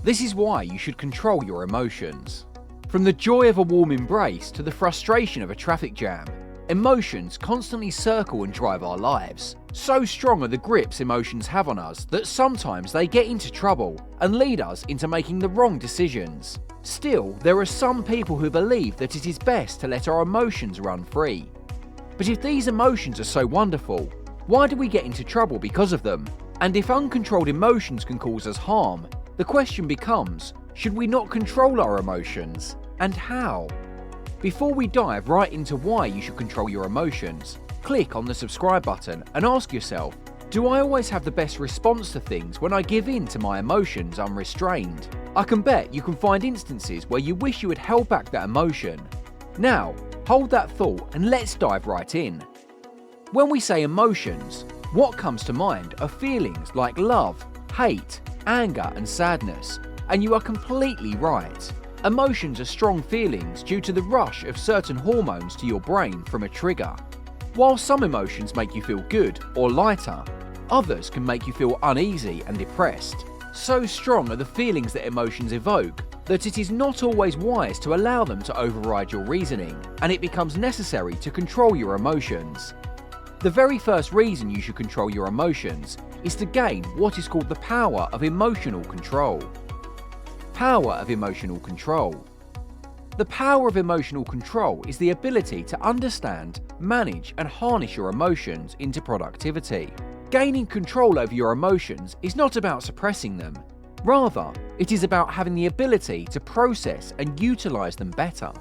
This is why you should control your emotions. From the joy of a warm embrace to the frustration of a traffic jam, emotions constantly circle and drive our lives. So strong are the grips emotions have on us that sometimes they get into trouble and lead us into making the wrong decisions. Still, there are some people who believe that it is best to let our emotions run free. But if these emotions are so wonderful, why do we get into trouble because of them? And if uncontrolled emotions can cause us harm, the question becomes, should we not control our emotions? And how? Before we dive right into why you should control your emotions, click on the subscribe button and ask yourself, do I always have the best response to things when I give in to my emotions unrestrained? I can bet you can find instances where you wish you would held back that emotion. Now, hold that thought and let's dive right in. When we say emotions, what comes to mind are feelings like love, hate, anger and sadness, and you are completely right. Emotions are strong feelings due to the rush of certain hormones to your brain from a trigger. While some emotions make you feel good or lighter, others can make you feel uneasy and depressed. So strong are the feelings that emotions evoke that it is not always wise to allow them to override your reasoning, and it becomes necessary to control your emotions. The very first reason you should control your emotions is to gain what is called the power of emotional control. Power of emotional control. The power of emotional control is the ability to understand, manage, and harness your emotions into productivity. Gaining control over your emotions is not about suppressing them. Rather, it is about having the ability to process and utilize them better.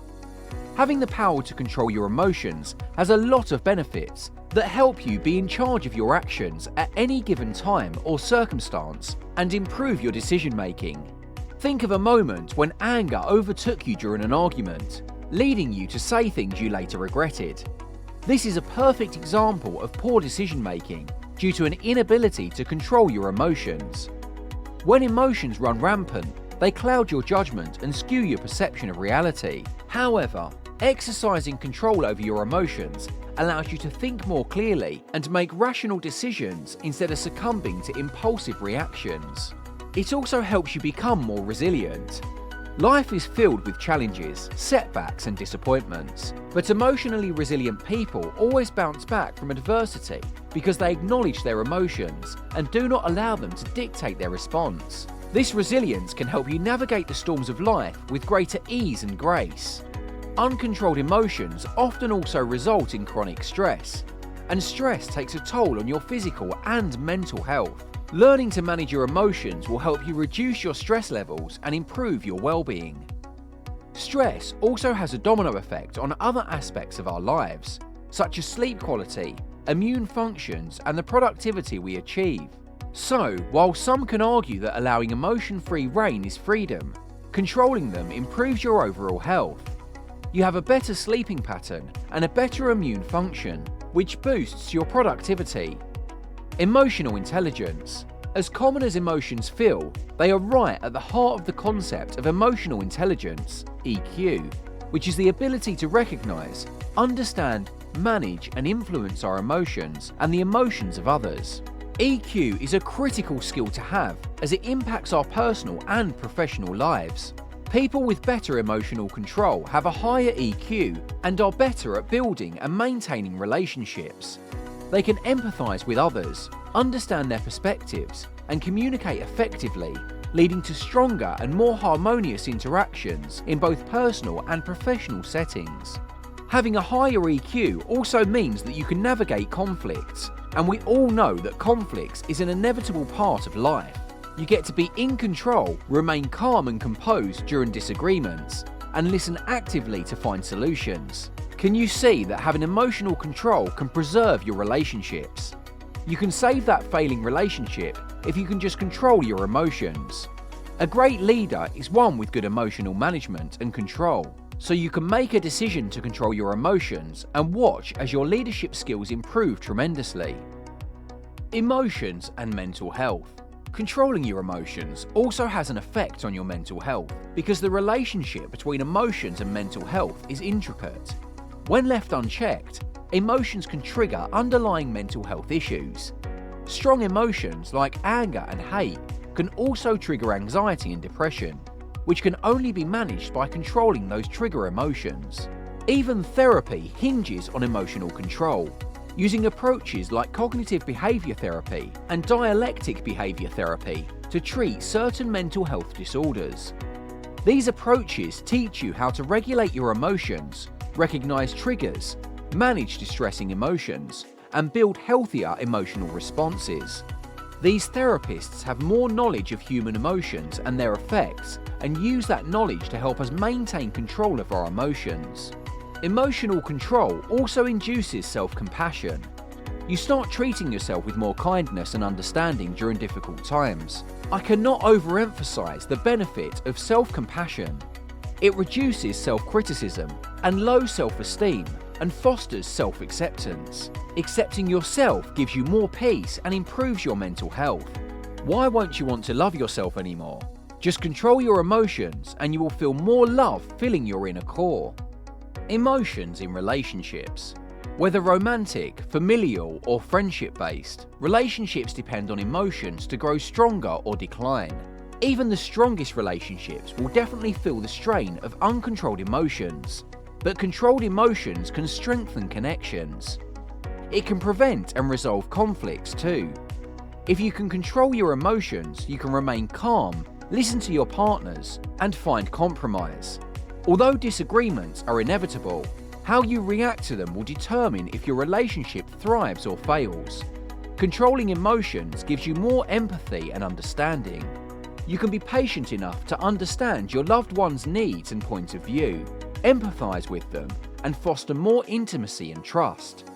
Having the power to control your emotions has a lot of benefits that help you be in charge of your actions at any given time or circumstance and improve your decision making. Think of a moment when anger overtook you during an argument, leading you to say things you later regretted. This is a perfect example of poor decision making due to an inability to control your emotions. When emotions run rampant, they cloud your judgment and skew your perception of reality. However, exercising control over your emotions allows you to think more clearly and make rational decisions instead of succumbing to impulsive reactions. It also helps you become more resilient. Life is filled with challenges, setbacks and disappointments, but emotionally resilient people always bounce back from adversity because they acknowledge their emotions and do not allow them to dictate their response. This resilience can help you navigate the storms of life with greater ease and grace. Uncontrolled emotions often also result in chronic stress, and stress takes a toll on your physical and mental health. Learning to manage your emotions will help you reduce your stress levels and improve your well-being. Stress also has a domino effect on other aspects of our lives, such as sleep quality, immune functions, and the productivity we achieve. So, while some can argue that allowing emotion-free reign is freedom, controlling them improves your overall health. You have a better sleeping pattern and a better immune function, which boosts your productivity. Emotional intelligence. As common as emotions feel, they are right at the heart of the concept of emotional intelligence, EQ, which is the ability to recognize, understand, manage, and influence our emotions and the emotions of others. EQ is a critical skill to have as it impacts our personal and professional lives. People with better emotional control have a higher EQ and are better at building and maintaining relationships. They can empathize with others, understand their perspectives, and communicate effectively, leading to stronger and more harmonious interactions in both personal and professional settings. Having a higher EQ also means that you can navigate conflicts, and we all know that conflicts is an inevitable part of life. You get to be in control, remain calm and composed during disagreements, and listen actively to find solutions. Can you see that having emotional control can preserve your relationships? You can save that failing relationship if you can just control your emotions. A great leader is one with good emotional management and control, so you can make a decision to control your emotions and watch as your leadership skills improve tremendously. Emotions and mental health. Controlling your emotions also has an effect on your mental health because the relationship between emotions and mental health is intricate. When left unchecked, emotions can trigger underlying mental health issues. Strong emotions like anger and hate can also trigger anxiety and depression, which can only be managed by controlling those trigger emotions. Even therapy hinges on emotional control, using approaches like cognitive behavior therapy and dialectic behavior therapy to treat certain mental health disorders. These approaches teach you how to regulate your emotions, recognize triggers, manage distressing emotions, and build healthier emotional responses. These therapists have more knowledge of human emotions and their effects, and use that knowledge to help us maintain control of our emotions. Emotional control also induces self-compassion. You start treating yourself with more kindness and understanding during difficult times. I cannot overemphasize the benefit of self-compassion. It reduces self-criticism and low self-esteem and fosters self-acceptance. Accepting yourself gives you more peace and improves your mental health. Why won't you want to love yourself anymore? Just control your emotions and you will feel more love filling your inner core. Emotions in relationships. Whether romantic, familial, or friendship-based, relationships depend on emotions to grow stronger or decline. Even the strongest relationships will definitely feel the strain of uncontrolled emotions, but controlled emotions can strengthen connections. It can prevent and resolve conflicts too. If you can control your emotions, you can remain calm, listen to your partners, and find compromise. Although disagreements are inevitable, how you react to them will determine if your relationship thrives or fails. Controlling emotions gives you more empathy and understanding. You can be patient enough to understand your loved one's needs and point of view, empathize with them, and foster more intimacy and trust.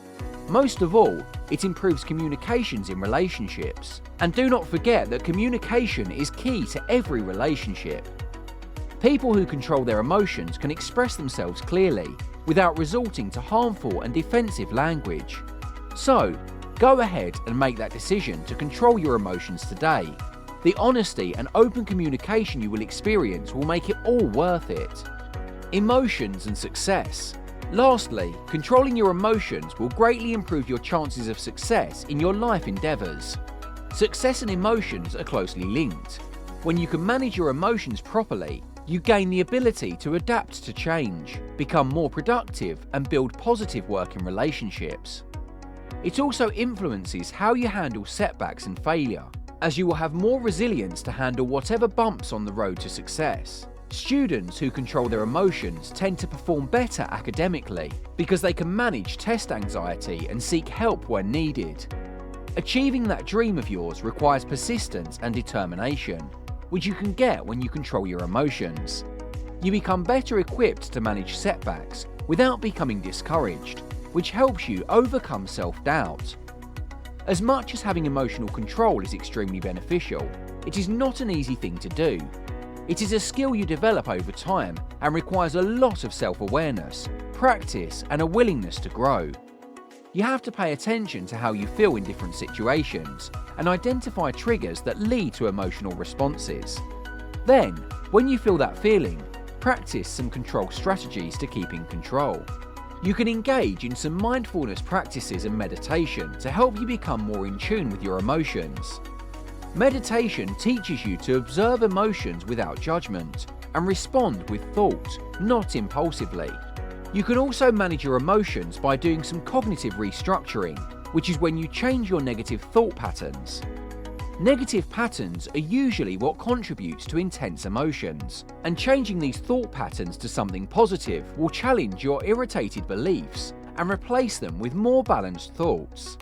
Most of all, it improves communications in relationships. And do not forget that communication is key to every relationship. People who control their emotions can express themselves clearly without resorting to harmful and defensive language. So, go ahead and make that decision to control your emotions today. The honesty and open communication you will experience will make it all worth it. Emotions and success. Lastly, controlling your emotions will greatly improve your chances of success in your life endeavours. Success and emotions are closely linked. When you can manage your emotions properly, you gain the ability to adapt to change, become more productive, and build positive working relationships. It also influences how you handle setbacks and failure, as you will have more resilience to handle whatever bumps on the road to success. Students who control their emotions tend to perform better academically because they can manage test anxiety and seek help when needed. Achieving that dream of yours requires persistence and determination, which you can get when you control your emotions. You become better equipped to manage setbacks without becoming discouraged, which helps you overcome self-doubt. As much as having emotional control is extremely beneficial, it is not an easy thing to do. It is a skill you develop over time and requires a lot of self-awareness, practice, and a willingness to grow. You have to pay attention to how you feel in different situations and identify triggers that lead to emotional responses. Then, when you feel that feeling, practice some control strategies to keep in control. You can engage in some mindfulness practices and meditation to help you become more in tune with your emotions. Meditation teaches you to observe emotions without judgment and respond with thought, not impulsively. You can also manage your emotions by doing some cognitive restructuring, which is when you change your negative thought patterns. Negative patterns are usually what contributes to intense emotions, and changing these thought patterns to something positive will challenge your irritated beliefs and replace them with more balanced thoughts.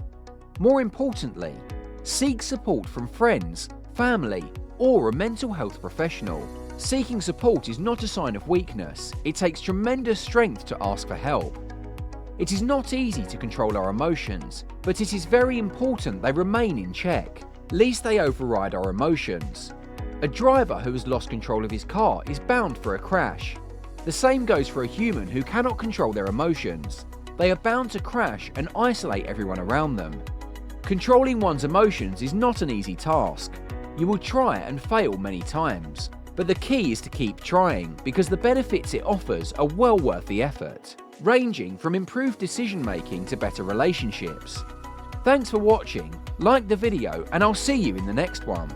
More importantly, seek support from friends, family, or a mental health professional. Seeking support is not a sign of weakness. It takes tremendous strength to ask for help. It is not easy to control our emotions, but it is very important they remain in check, lest they override our emotions. A driver who has lost control of his car is bound for a crash. The same goes for a human who cannot control their emotions. They are bound to crash and isolate everyone around them. Controlling one's emotions is not an easy task. You will try and fail many times. But the key is to keep trying because the benefits it offers are well worth the effort, ranging from improved decision making to better relationships. Thanks for watching, like the video, and I'll see you in the next one.